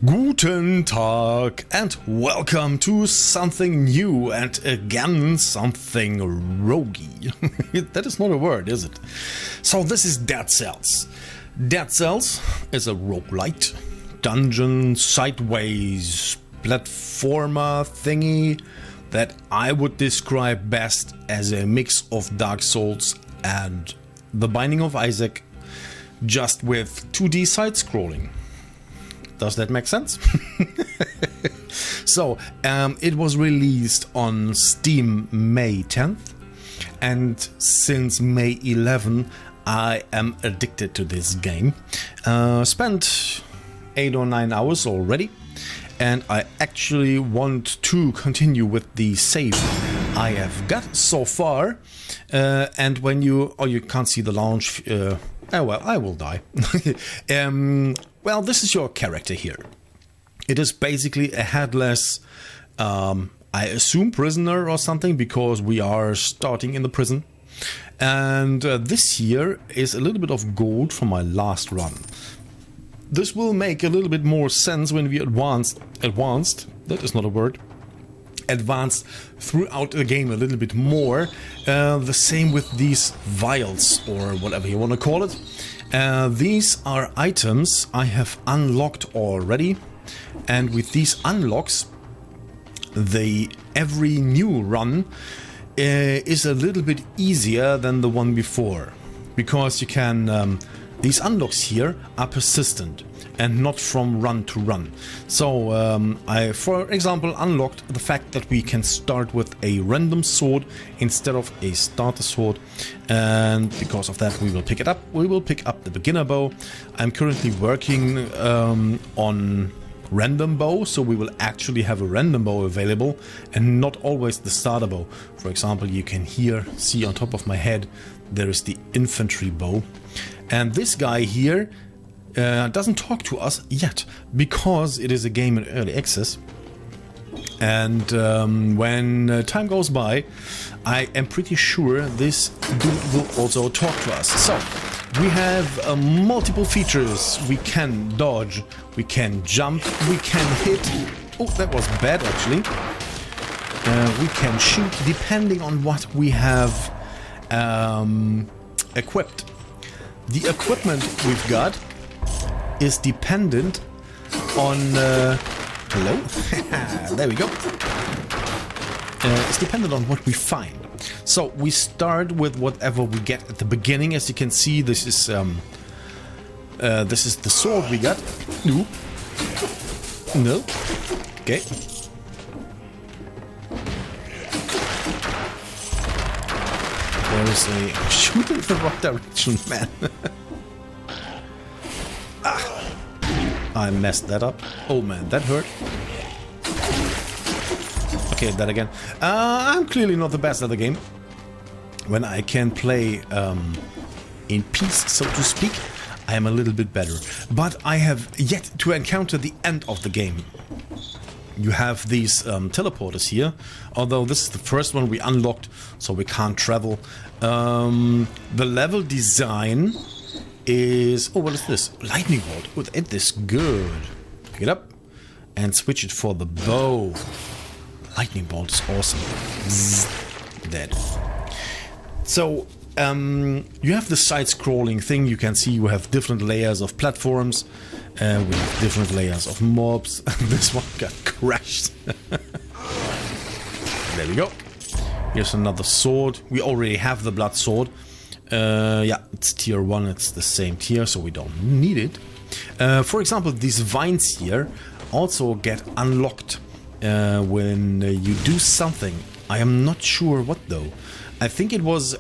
Guten Tag and welcome to something new and again something roguey. That is not a word, is it? So this is Dead Cells. Dead Cells is a roguelite, dungeon, sideways, platformer thingy that I would describe best as a mix of Dark Souls and The Binding of Isaac, just with 2D side-scrolling. Does that make sense? So, it was released on Steam May 10th, and since May 11, I am addicted to this game. Spent 8 or 9 hours already, and I actually want to continue with the save I have got so far. And when you can't see the launch. Oh well, I will die. Well, this is your character here. It is basically a headless, I assume prisoner or something, because we are starting in the prison. And this here is a little bit of gold from my last run. This will make a little bit more sense when we advanced, that is not a word, advanced throughout the game a little bit more. The same with these vials, or whatever you want to call it. These are items I have unlocked already, and with these unlocks, every new run is a little bit easier than the one before, because you can these unlocks here are persistent and not from run to run. So I, for example, unlocked the fact that we can start with a random sword instead of a starter sword, and because of that we will pick it up. We will pick up the beginner bow. I'm currently working on random bow, so we will actually have a random bow available and not always the starter bow. For example, you can here see on top of my head there is the infantry bow, and this guy here doesn't talk to us yet because it is a game in early access, and when time goes by, I am pretty sure this dude will also talk to us. So we have multiple features. We can dodge, we can jump, we can hit. Oh, that was bad actually. We can shoot depending on what we have equipped. The equipment we've got is dependent on hello. There we go. It's dependent on what we find. So we start with whatever we get at the beginning. As you can see, this is the sword we got. No. No. Okay. There is a shoot in the wrong direction, man. I messed that up. Oh man, that hurt. Okay, that again. I'm clearly not the best at the game. When I can play in peace, so to speak, I am a little bit better. But I have yet to encounter the end of the game. You have these teleporters here, although this is the first one we unlocked, so we can't travel. The level design is... Oh, what is this? Lightning bolt. Oh, it is good. Pick it up and switch it for the bow. Lightning bolt is awesome. Zzz. Dead. So, you have the side-scrolling thing. You can see you have different layers of platforms. We have different layers of mobs. This one got crashed. There we go. Here's another sword. We already have the blood sword. Yeah, it's tier 1, it's the same tier, so we don't need it. For example, these vines here also get unlocked when you do something. I am not sure what though. I think it was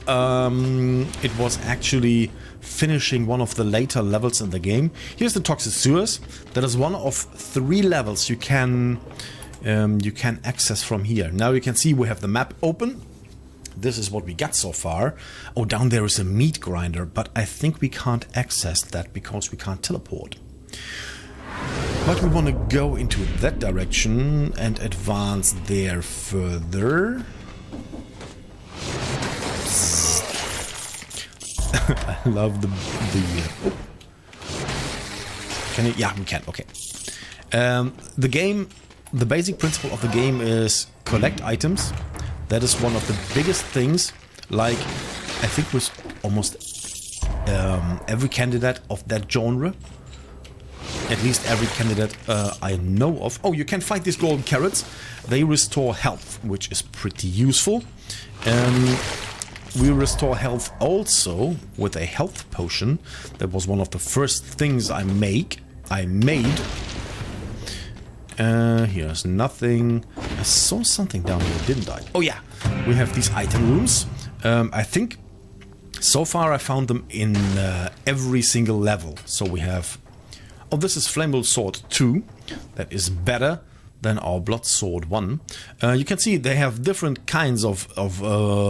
actually finishing one of the later levels in the game. Here's the toxic sewers. That is one of 3 levels you can access from here. Now you can see we have the map open. This is what we got so far. Oh, down there is a meat grinder, but I think we can't access that because we can't teleport. But we want to go into that direction and advance there further. I love the oh. Can you? Yeah, we can. Okay. The basic principle of the game is collect items. That is one of the biggest things, like I think with almost every candidate of that genre. At least every candidate I know of. Oh, you can find these golden carrots. They restore health, which is pretty useful. We restore health also with a health potion. That was one of the first things I made. Here's nothing. I saw something down here, didn't I? Oh yeah, we have these item rooms. I think so far I found them in every single level. So we have... Oh, this is Flammable Sword 2. That is better than our Blood Sword 1. You can see they have different kinds of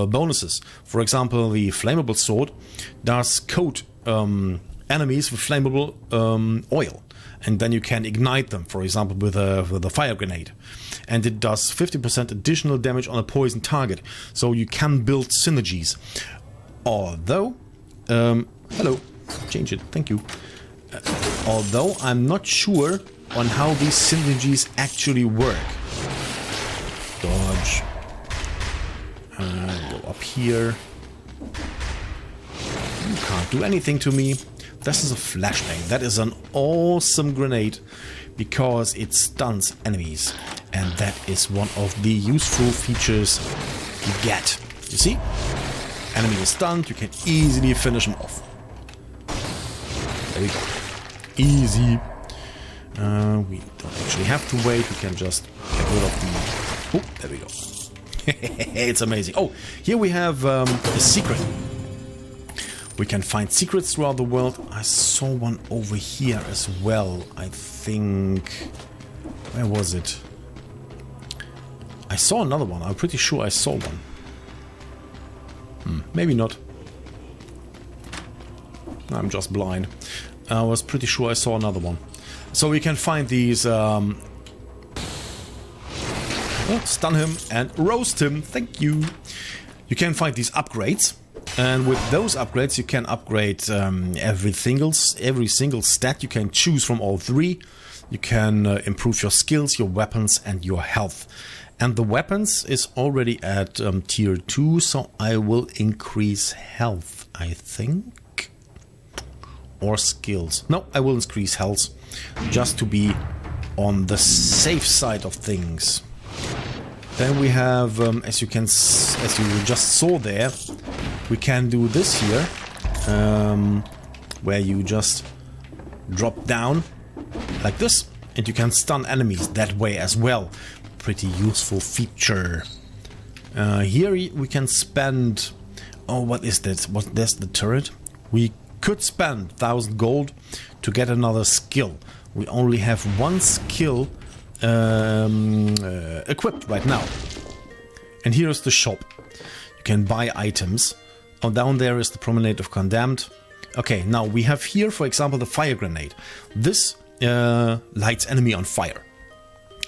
bonuses. For example, the Flammable Sword does coat enemies with flammable oil. And then you can ignite them, for example, with a fire grenade. And it does 50% additional damage on a poison target. So you can build synergies. Although... hello. Change it. Thank you. Although I'm not sure on how these synergies actually work. Dodge. Go up here. You can't do anything to me. This is a flashbang. That is an awesome grenade because it stuns enemies. And that is one of the useful features you get. You see? Enemy is stunned. You can easily finish him off. There we go. Easy. We don't actually have to wait. We can just get rid of the... Oh, there we go. It's amazing. Oh, here we have a secret. We can find secrets throughout the world. I saw one over here as well. I think... Where was it? I saw another one. I'm pretty sure I saw one. Maybe not. I'm just blind. I was pretty sure I saw another one. So we can find these... stun him and roast him. Thank you. You can find these upgrades. And with those upgrades you can upgrade every single stat. You can choose from all three. You can improve your skills, your weapons and your health. And the weapons is already at tier 2, so I will increase health, I think. Or skills. No, I will increase health, just to be on the safe side of things. Then we have, as you just saw there, we can do this here, where you just drop down like this, and you can stun enemies that way as well. Pretty useful feature. Here we can spend... Oh, what is that? There's the turret. We could spend 1,000 gold to get another skill. We only have one skill equipped right now. And here is the shop. You can buy items. Oh, down there is the Promenade of Condemned. Okay, now we have here, for example, the fire grenade. This lights enemy on fire.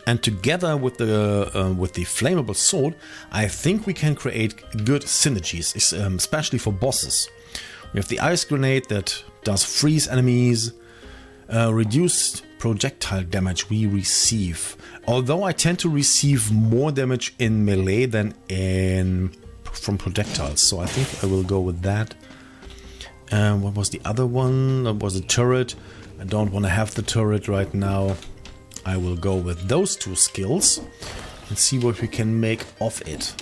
And together with the flammable sword, I think we can create good synergies, especially for bosses. We have the ice grenade that does freeze enemies, reduced projectile damage we receive. Although I tend to receive more damage in melee than from projectiles, so I think I will go with that. What was the other one? That was a turret. I don't want to have the turret right now. I will go with those two skills and see what we can make of it.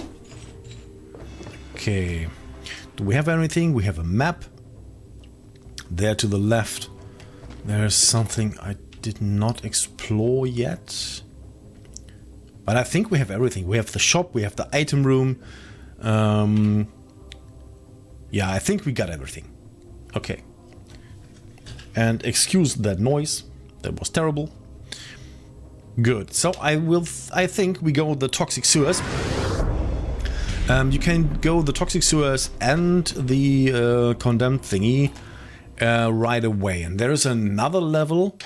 Okay. Do we have anything? We have a map. There to the left, there's something I did not explore yet. But I think we have everything. We have the shop, we have the item room. Yeah, I think we got everything. Okay. And excuse that noise. That was terrible. Good. So I think we go the toxic sewers. You can go the toxic sewers and the condemned thingy right away. And there is another level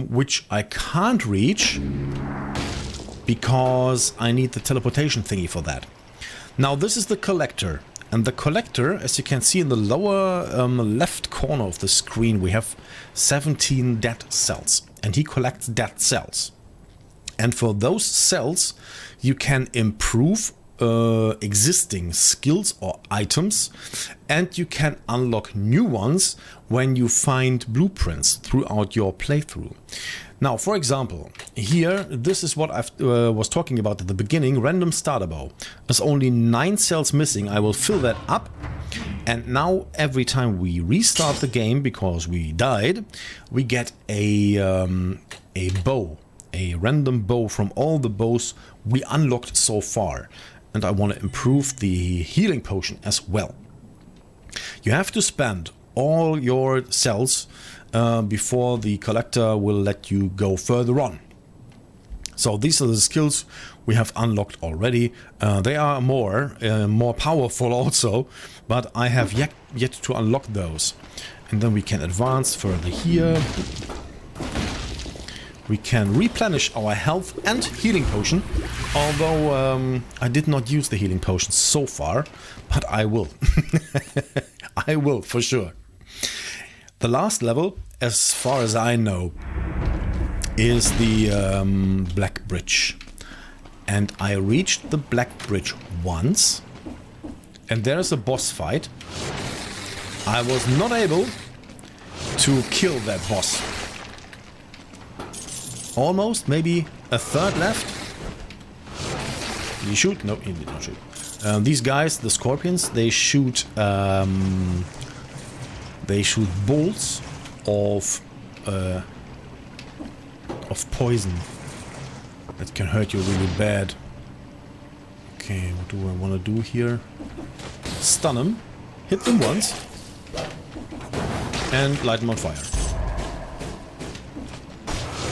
which I can't reach because I need the teleportation thingy for that. Now this is the collector. And the collector, as you can see in the lower left corner of the screen, we have 17 dead cells. and he collects dead cells. And for those cells, you can improve existing skills or items, and you can unlock new ones when you find blueprints throughout your playthrough. Now, for example, here, this is what I was talking about at the beginning, random starter bow. There's only 9 cells missing. I will fill that up, and now every time we restart the game, because we died, we get a bow, a random bow from all the bows we unlocked so far. And I want to improve the healing potion as well. You have to spend all your cells before the collector will let you go further on. So these are the skills we have unlocked already. They are more powerful also, but I have yet to unlock those. And then we can advance further here. We can replenish our health and healing potion, although I did not use the healing potion so far, but I will. I will, for sure. The last level, as far as I know, is the Black Bridge. And I reached the Black Bridge once, and there's a boss fight. I was not able to kill that boss. Almost, maybe a third left. Did he shoot? No, he did not shoot. These guys, the scorpions, they shoot bolts of poison that can hurt you really bad. Okay, what do I want to do here? Stun them, hit them once, and light them on fire.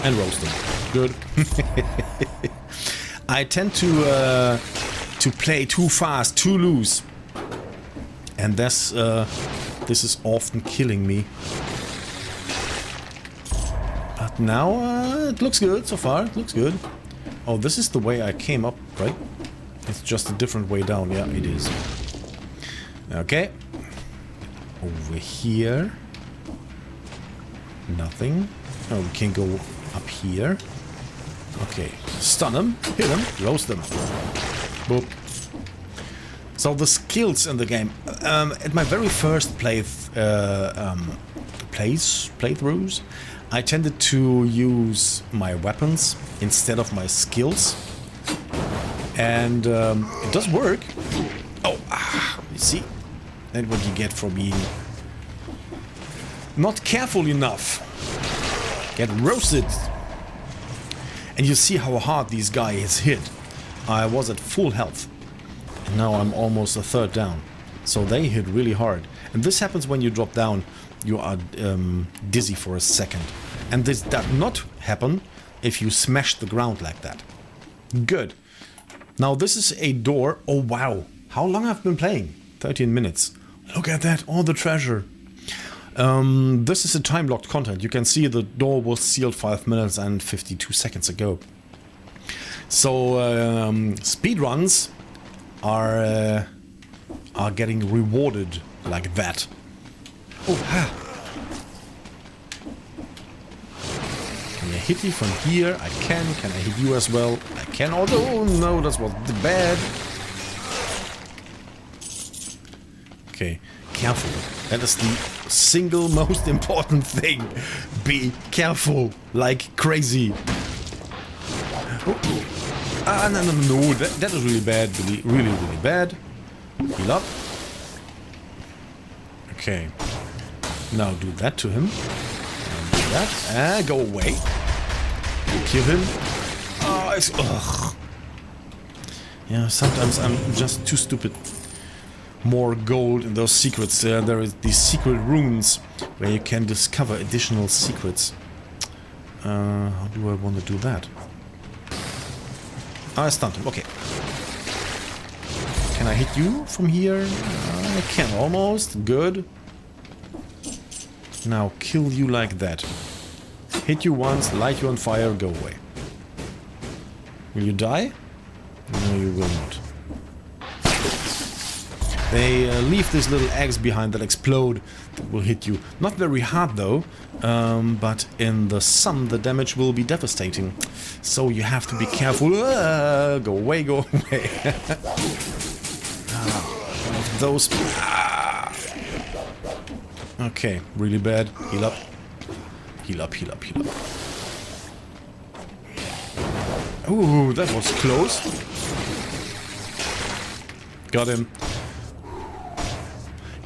And roast them. Good. I tend to play too fast, too loose, and this is often killing me. But now it looks good so far. It looks good. Oh, this is the way I came up, right? It's just a different way down. Yeah, it is. Okay. Over here. Nothing. Oh, we can go up here. Okay. Stun them, hit them, roast them. Boop. So the skills in the game. At my very first playthroughs, I tended to use my weapons instead of my skills. And it does work. Oh, you see? That's what you get for being not careful enough. Get roasted. And you see how hard these guys hit. I was at full health. And now I'm almost a third down. So they hit really hard. And this happens when you drop down. You are dizzy for a second. And this does not happen if you smash the ground like that. Good. Now this is a door. Oh wow. How long I've been playing? 13 minutes. Look at that. All the treasure. This is a time-locked content. You can see the door was sealed 5 minutes and 52 seconds ago. So speedruns are getting rewarded like that. Oh, ha! Can I hit you from here? I can. Can I hit you as well? I can. Oh no, that was bad. Okay, careful. That is the single most important thing. Be careful, like crazy. Oh. No, that is really bad. Really bad. Heal up. Okay. Now do that to him. And do that. Go away. Kill him. Oh, ugh. Yeah, sometimes I'm just too stupid. More gold in those secrets. There is these secret runes where you can discover additional secrets. How do I want to do that? I stunned him. Okay. Can I hit you from here? I can almost. Good. Now kill you like that. Hit you once, light you on fire, go away. Will you die? No, you will not. They leave these little eggs behind that explode, that will hit you. Not very hard though, but in the sun the damage will be devastating. So you have to be careful. Go away, go away. Those... Okay, really bad. Heal up. Heal up, heal up, heal up. Ooh, that was close. Got him.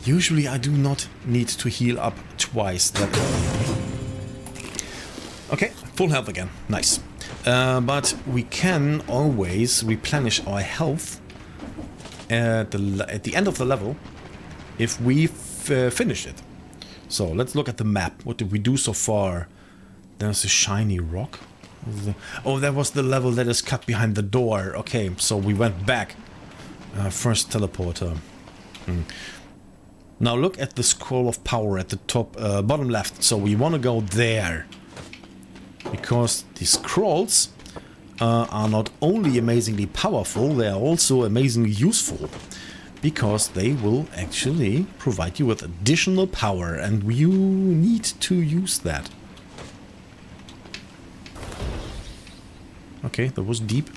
Usually I do not need to heal up twice that early. Okay, full health again. Nice. But we can always replenish our health at the end of the level if we finish it. So let's look at the map. What did we do so far? There's a shiny rock. Oh, that was the level that is cut behind the door. Okay, so we went back. First teleporter. Now look at the scroll of power at the top, bottom left. So we want to go there. Because the scrolls are not only amazingly powerful, they are also amazingly useful. Because they will actually provide you with additional power, and you need to use that. Okay, that was deep.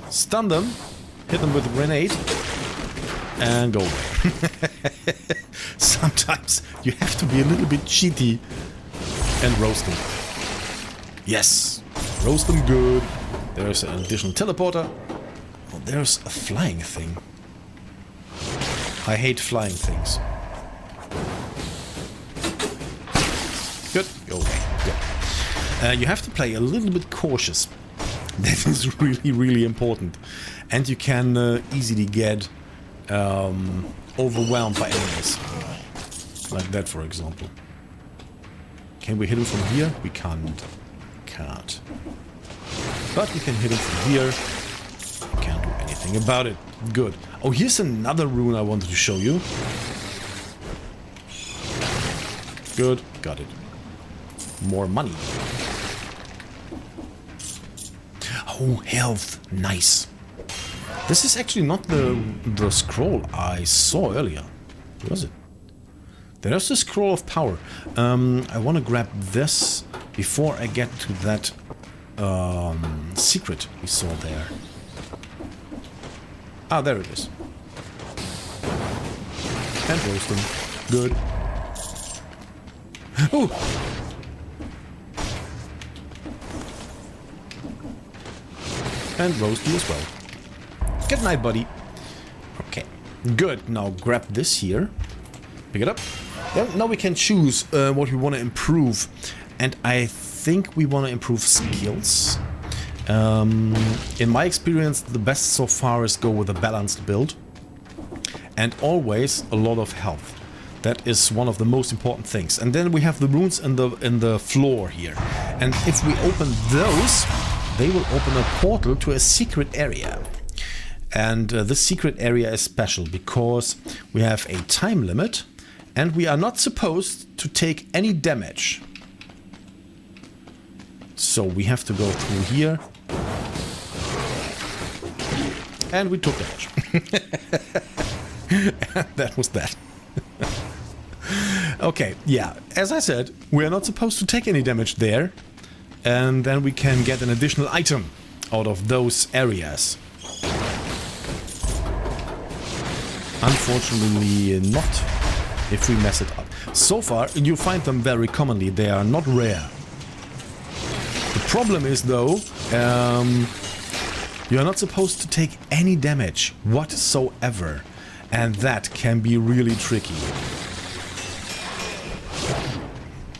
Stun them, hit them with a grenade, and go away. Sometimes you have to be a little bit cheaty and roast them. Yes, roast them good. There's an additional teleporter. Oh, there's a flying thing. I hate flying things. Good, go away. Good. You have to play a little bit cautious. That is really, really important. And you can easily get overwhelmed by enemies. Like that, for example. Can we hit him from here? We can't. Can't. But we can hit him from here. Can't do anything about it. Good. Oh, here's another rune I wanted to show you. Good. Got it. More money. Oh, health. Nice. This is actually not the scroll I saw earlier. Was it? There's the scroll of power. I want to grab this before I get to that secret we saw there. Ah, there it is. And roast them. Good. Oh! And roast you as well. Good night, buddy. Okay. Good. Now grab this here. Pick it up. Yeah, now we can choose what we want to improve. And I think we want to improve skills. In my experience, the best so far is go with a balanced build. And always a lot of health. That is one of the most important things. And then we have the runes in the floor here. And if we open those, they will open a portal to a secret area. And this secret area is special because we have a time limit and we are not supposed to take any damage. So we have to go through here. And we took damage. That was that. Okay, yeah, as I said, we are not supposed to take any damage there. And then we can get an additional item out of those areas. Unfortunately not if we mess it up. So far, you find them very commonly, they are not rare. The problem is though, you are not supposed to take any damage whatsoever. And that can be really tricky.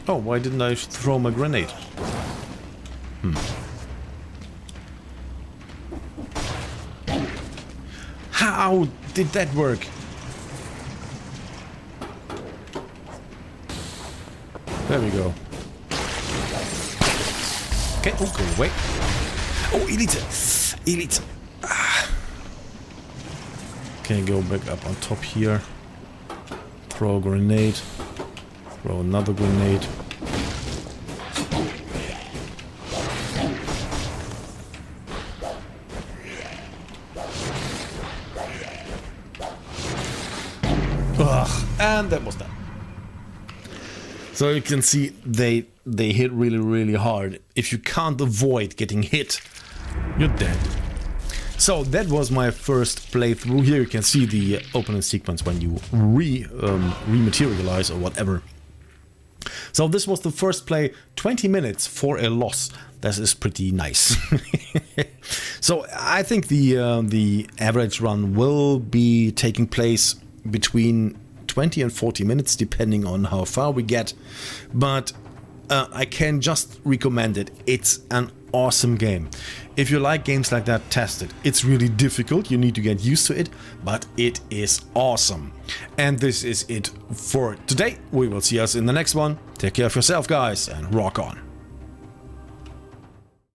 Oh, why didn't I throw my grenade? How did that work? There we go. Okay, oh, go away. Oh, Elite! Elite! Ah. Okay, go back up on top here. Throw a grenade. Throw another grenade. Ugh, and that was that. So you can see they hit really, really hard. If you can't avoid getting hit, you're dead. So that was my first playthrough. Here you can see the opening sequence when you rematerialize or whatever. So this was the first play, 20 minutes for a loss. That is pretty nice. So I think the average run will be taking place between 20 and 40 minutes, depending on how far we get. But I can just recommend it. It's an awesome game. If you like games like that, test it. It's really difficult, you need to get used to it, but it is awesome. And this is it for today. We will see us in the next one. Take care of yourself, guys, and rock on.